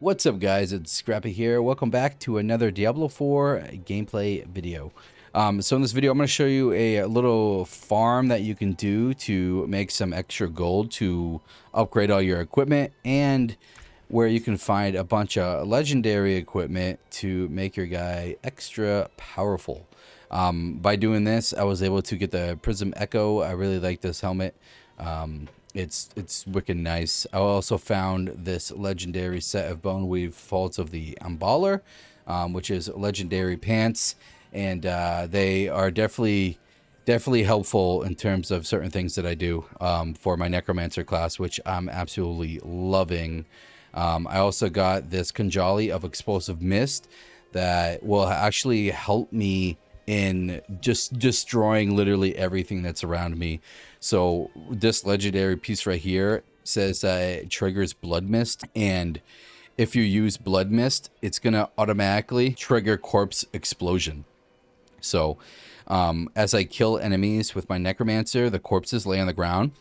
What's up, guys? It's Scrappy here. Welcome back to another Diablo 4 gameplay video. So in this video, I'm going to show you a little farm that you can do to make some extra gold to upgrade all your equipment, and where you can find a bunch of legendary equipment to make your guy extra powerful. By doing this, I was able to get the Prism Echo. I really like this helmet. It's wicked nice. I also found this legendary set of bone weave faults of the Amballer, which is legendary pants, and they are definitely helpful in terms of certain things that I do for my necromancer class, which I'm absolutely loving. I also got this Kanjali of explosive mist that will actually help me in just destroying literally everything that's around me. So this legendary piece right here says that it triggers blood mist, and if you use blood mist, it's gonna automatically trigger corpse explosion. So as I kill enemies with my necromancer, the corpses lay on the ground.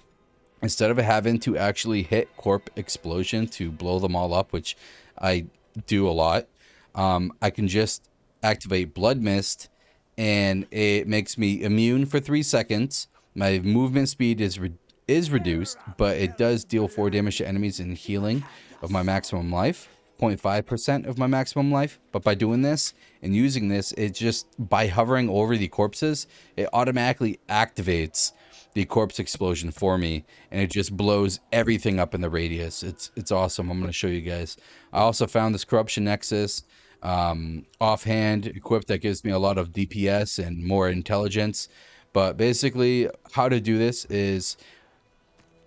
Instead of having to actually hit corpse explosion to blow them all up, which I do a lot, I can just activate blood mist, and it makes me immune for 3 seconds. My movement speed is reduced, but it does deal 4 damage to enemies and healing of my maximum life, 0.5% of my maximum life. But by doing this and using this, it just, by hovering over the corpses, it automatically activates the corpse explosion for me, and it just blows everything up in the radius. It's awesome. I'm going to show you guys. I also found this corruption nexus offhand equipped that gives me a lot of DPS and more intelligence. But basically, how to do this is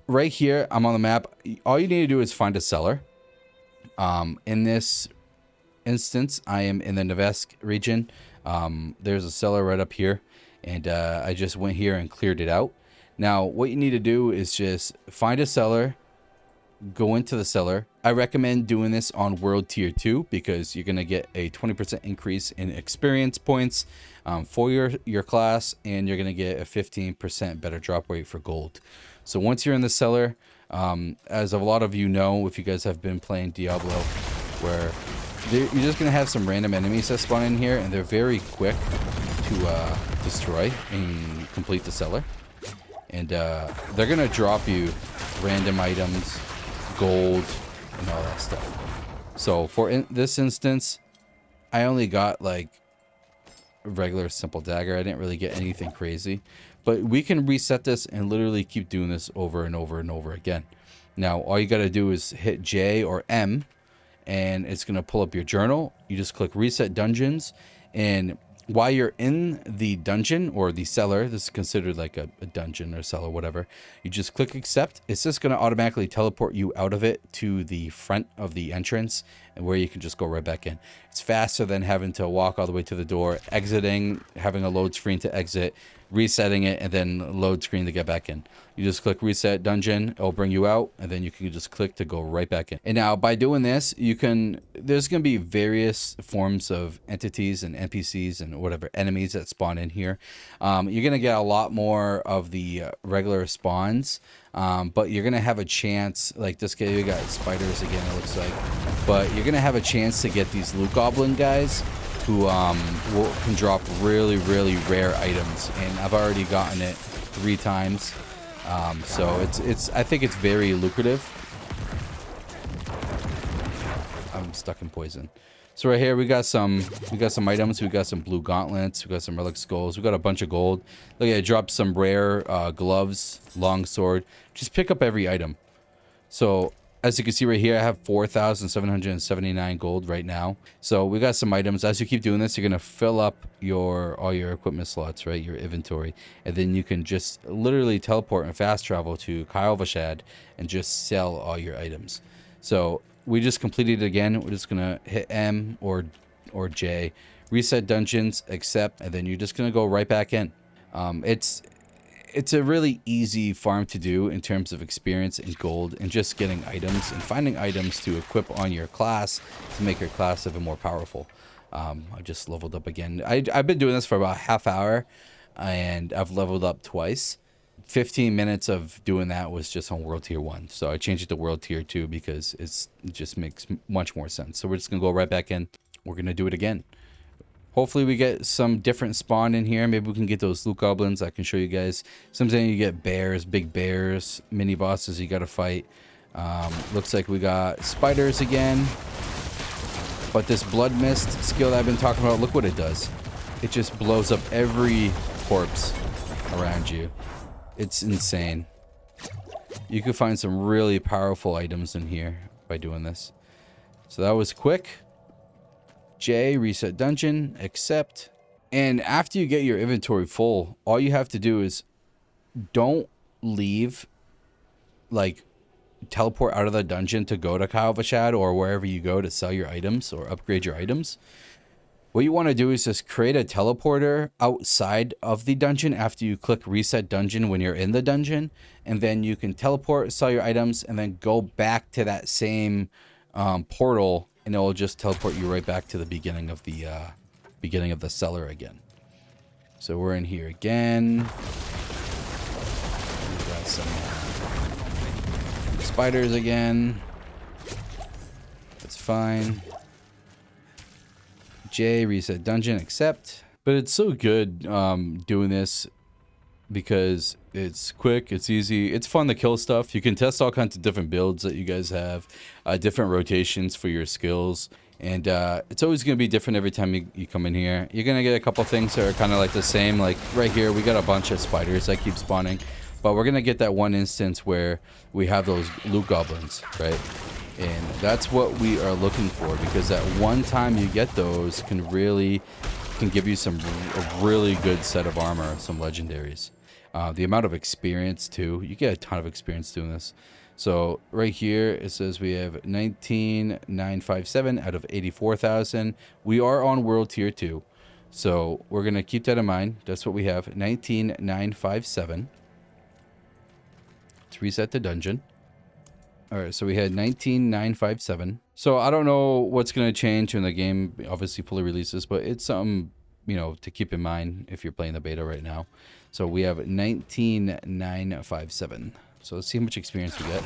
right here. I'm on the map. All you need to do is find a cellar. In this instance, I am in the Nevesk region. There's a cellar right up here, and I just went here and cleared it out. Now, what you need to do is just find a cellar, go into the cellar. I recommend doing this on World Tier 2 because you're going to get a 20% increase in experience points for your class, and you're going to get a 15% better drop rate for gold. So once you're in the cellar, as a lot of you know, if you guys have been playing Diablo, where you're just going to have some random enemies that spawn in here, and they're very quick to destroy and complete the cellar. And they're going to drop you random items, gold, and all that stuff. So for this instance, I only got like a regular simple dagger. I didn't really get anything crazy. But we can reset this and literally keep doing this over and over and over again. Now, all you got to do is hit J or M, and it's going to pull up your journal. You just click Reset Dungeons, and while you're in the dungeon or the cellar, this is considered like a dungeon or cellar, whatever, you just click accept. It's just going to automatically teleport you out of it to the front of the entrance, and where you can just go right back in. It's faster than having to walk all the way to the door, exiting, having a load screen to exit, resetting it, and then load screen to get back in. You just click reset dungeon, it'll bring you out, and then you can just click to go right back in. And now by doing this, there's going to be various forms of entities and NPCs and whatever enemies that spawn in here. You're going to get a lot more of the regular spawns, but you're going to have a chance, like this guy, you got spiders again, it looks like, but you're going to have a chance to get these loot goblin guys who can drop really rare items, and I've already gotten it 3 times. So I think it's very lucrative. I'm stuck in poison. So right here we got some items. We got some blue gauntlets, we got some relic skulls, we got a bunch of gold. Look at it, dropped some rare gloves, long sword. Just pick up every item. So as you can see right here, I have 4,779 gold right now. So we got some items. As you keep doing this, you're going to fill up all your equipment slots, right? Your inventory. And then you can just literally teleport and fast travel to Kyle Vashad and just sell all your items. So we just completed it again. We're just going to hit M or J, reset dungeons, accept, and then you're just going to go right back in. It's a really easy farm to do in terms of experience and gold and just getting items and finding items to equip on your class to make your class even more powerful. I just leveled up again. I've been doing this for about half hour, and I've leveled up twice. 15 minutes of doing that was just on world tier 1. So I changed it to world tier 2 because it just makes much more sense. So we're just going to go right back in. We're going to do it again. Hopefully we get some different spawn in here. Maybe we can get those loot goblins. I can show you guys. Sometimes you get bears, big bears, mini bosses you got to fight. Looks like we got spiders again. But this blood mist skill that I've been talking about, look what it does. It just blows up every corpse around you. It's insane. You can find some really powerful items in here by doing this. So that was quick. J, reset dungeon, accept. And after you get your inventory full, all you have to do is don't leave, like, teleport out of the dungeon to go to Kalvashad or wherever you go to sell your items or upgrade your items. What you want to do is just create a teleporter outside of the dungeon after you click reset dungeon when you're in the dungeon, and then you can teleport, sell your items, and then go back to that same portal, and it will just teleport you right back to the beginning of the cellar again. So we're in here again. We got some spiders again. That's fine. J, reset dungeon, accept. But it's so good doing this because it's quick, it's easy, it's fun to kill stuff. You can test all kinds of different builds that you guys have, different rotations for your skills, and it's always going to be different every time you come in here. You're going to get a couple things that are kind of like the same. Like right here, we got a bunch of spiders that keep spawning, but we're going to get that one instance where we have those loot goblins, right? And that's what we are looking for, because that one time you get those can give you a really good set of armor, some legendaries. The amount of experience too, you get a ton of experience doing this. So right here it says we have 19,957 out of 84,000. We are on world tier 2, so we're gonna keep that in mind. That's what we have, 19,957. Let's reset the dungeon. All right, so we had 19,957. So I don't know what's going to change when the game obviously fully releases, but it's something, you know, to keep in mind if you're playing the beta right now. So we have 19,957. So let's see how much experience we get.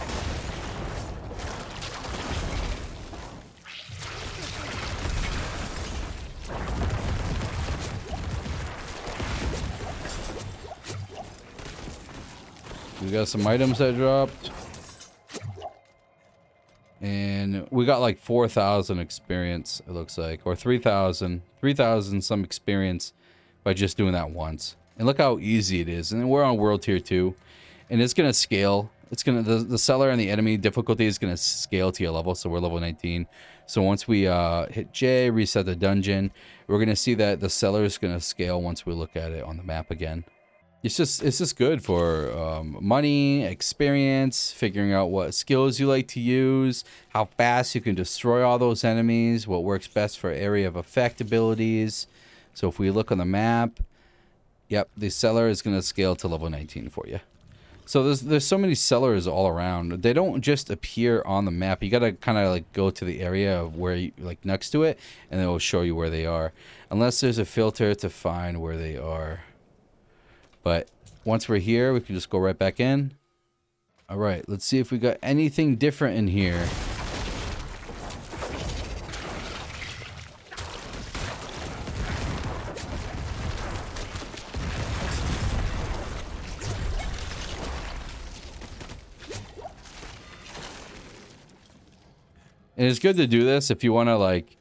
We got some items that dropped. And we got like 4,000 experience, it looks like, or 3,000 some experience by just doing that once. And look how easy it is. And we're on world tier 2, and it's gonna scale. It's gonna the cellar and the enemy difficulty is gonna scale to your level. So we're level 19. So once we hit J, reset the dungeon, we're gonna see that the cellar is gonna scale once we look at it on the map again. It's just good for money, experience, figuring out what skills you like to use, how fast you can destroy all those enemies, what works best for area of effect abilities. So if we look on the map, yep, the cellar is going to scale to level 19 for you. So there's so many cellars all around. They don't just appear on the map. You got to kind of like go to the area of where you, like next to it, and it will show you where they are. Unless there's a filter to find where they are. But once we're here, we can just go right back in. All right, let's see if we got anything different in here. And it's good to do this if you want to like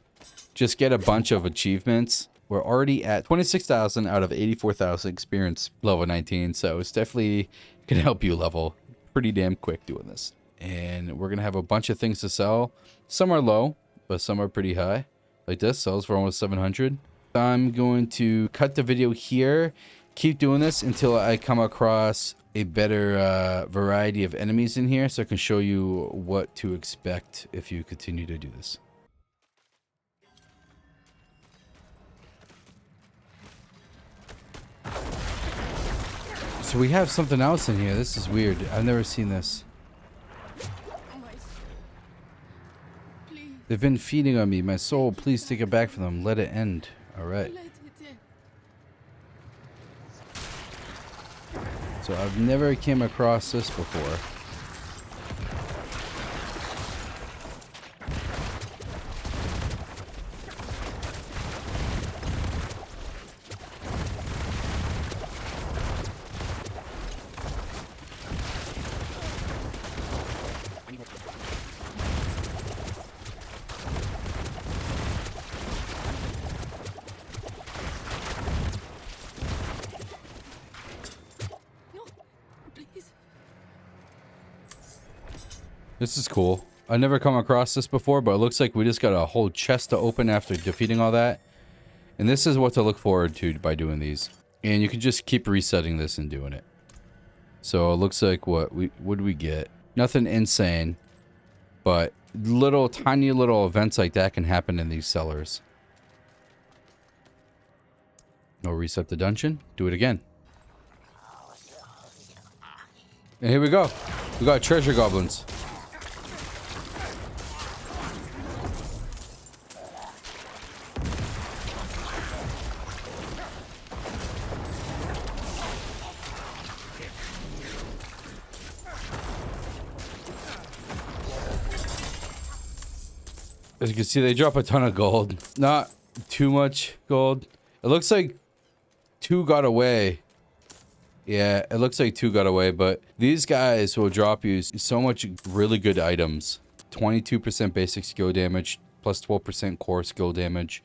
just get a bunch of achievements. We're already at 26,000 out of 84,000 experience, level 19. So it's definitely going to help you level pretty damn quick doing this. And we're going to have a bunch of things to sell. Some are low, but some are pretty high. Like this sells for almost 700. I'm going to cut the video here. Keep doing this until I come across a better variety of enemies in here, so I can show you what to expect if you continue to do this. So we have something else in here. This is weird. I've never seen this. They've been feeding on me. My soul, please take it back from them. Let it end. All right. So I've never came across this before. This is cool. I never come across this before, but it looks like we just got a whole chest to open after defeating all that. And this is what to look forward to by doing these. And you can just keep resetting this and doing it. So it looks like what do we get? Nothing insane, but little tiny little events like that can happen in these cellars. No, reset the dungeon. Do it again. And here we go. We got treasure goblins. As you can see, they drop a ton of gold. Not too much gold. It looks like 2 got away. Yeah, it looks like 2 got away, but these guys will drop you so much really good items. 22% basic skill damage, plus 12% core skill damage.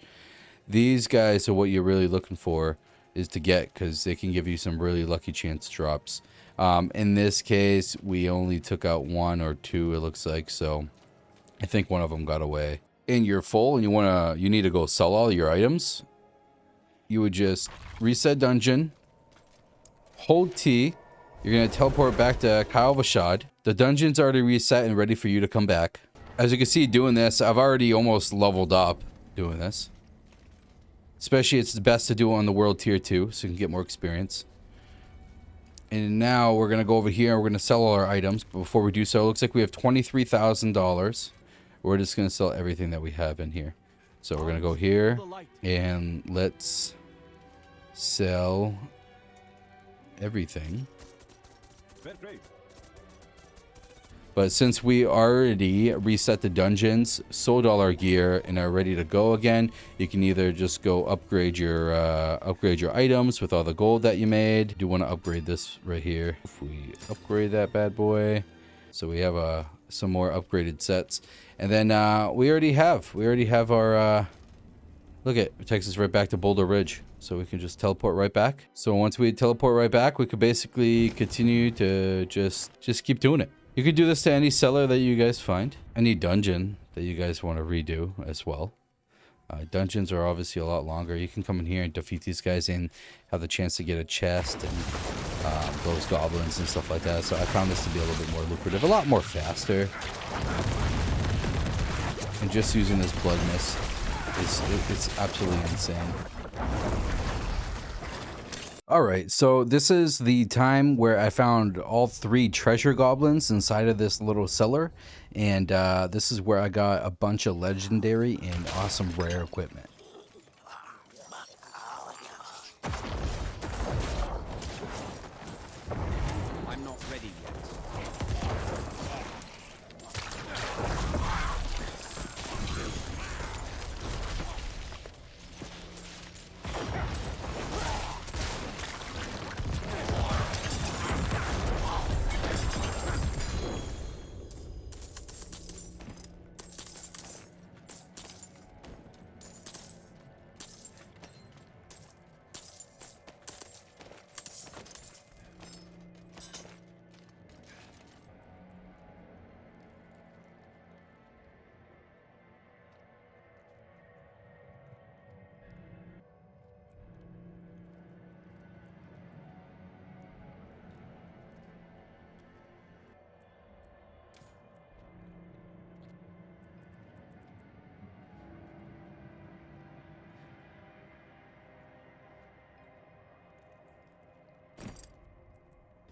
These guys are what you're really looking for is to get, because they can give you some really lucky chance drops. In this case, we only took out 1 or 2, it looks like, so I think one of them got away. And you're full and you need to go sell all your items. You would just reset dungeon, hold T. You're going to teleport back to Kyle Vashad. The dungeon's already reset and ready for you to come back. As you can see doing this, I've already almost leveled up doing this. Especially it's best to do it on the world tier 2 so you can get more experience. And now we're going to go over here and we're going to sell all our items. But before we do so, it looks like we have $23,000. We're just going to sell everything that we have in here. So we're going to go here and let's sell everything. But since we already reset the dungeons, sold all our gear, and are ready to go again, you can either just go upgrade your items with all the gold that you made. Do want to upgrade this right here. If we upgrade that bad boy, so we have some more upgraded sets, and then we already have our look, it takes us right back to Boulder Ridge, so we can just teleport right back. So once we teleport right back, we could basically continue to just keep doing it. You could do this to any cellar that you guys find, any dungeon that you guys want to redo as well. Dungeons are obviously a lot longer. You can come in here and defeat these guys and have the chance to get a chest and those goblins and stuff like that. So I found this to be a little bit more lucrative, a lot more faster. And just using this blood mist it's absolutely insane. Alright, so this is the time where I found all 3 treasure goblins inside of this little cellar. And this is where I got a bunch of legendary and awesome rare equipment. I'm not ready yet.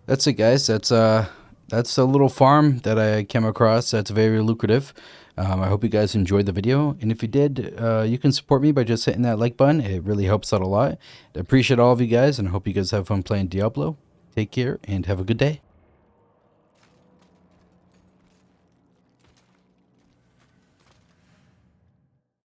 That's it, guys. That's a little farm that I came across that's very lucrative. I hope you guys enjoyed the video, and if you did, you can support me by just hitting that like button. It really helps out a lot. I appreciate all of you guys, and I hope you guys have fun playing Diablo. Take care and have a good day.